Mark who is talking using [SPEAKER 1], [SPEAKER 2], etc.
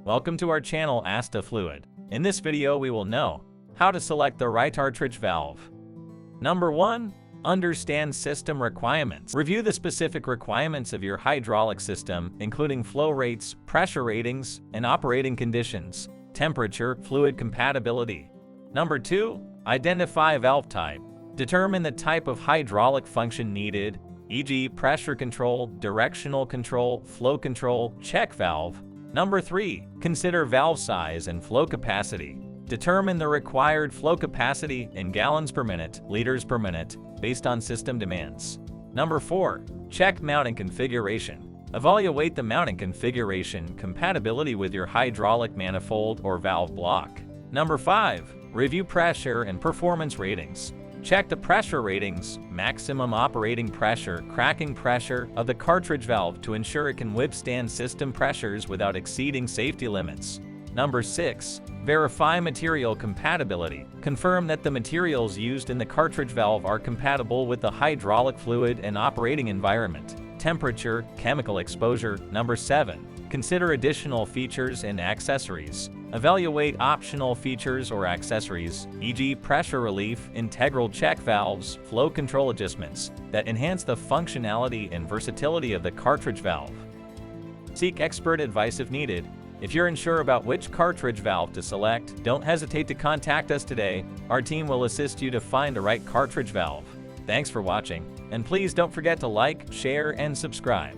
[SPEAKER 1] Welcome to our channel Astafluid. In this video we will know how to select the right cartridge valve. Number 1. Understand system requirements. Review the specific requirements of your hydraulic system, including flow rates, pressure ratings, and operating conditions, temperature, fluid compatibility. Number 2. Identify valve type. Determine the type of hydraulic function needed, e.g. pressure control, directional control, flow control, check valve. Number 3. Consider valve size and flow capacity. Determine the required flow capacity in gallons per minute, liters per minute, based on system demands. Number 4. Check mounting configuration. Evaluate the mounting configuration compatibility with your hydraulic manifold or valve block. Number 5. Review pressure and performance ratings. Check the pressure ratings, maximum operating pressure, cracking pressure of the cartridge valve to ensure it can withstand system pressures without exceeding safety limits. Number 6. Verify material compatibility. Confirm that the materials used in the cartridge valve are compatible with the hydraulic fluid and operating environment. Temperature, chemical exposure. Number 7. Consider additional features and accessories. Evaluate optional features or accessories, e.g. pressure relief, integral check valves, flow control adjustments, that enhance the functionality and versatility of the cartridge valve. Seek expert advice if needed. If you're unsure about which cartridge valve to select, don't hesitate to contact us today. Our team will assist you to find the right cartridge valve. Thanks for watching, and please don't forget to like, share, and subscribe.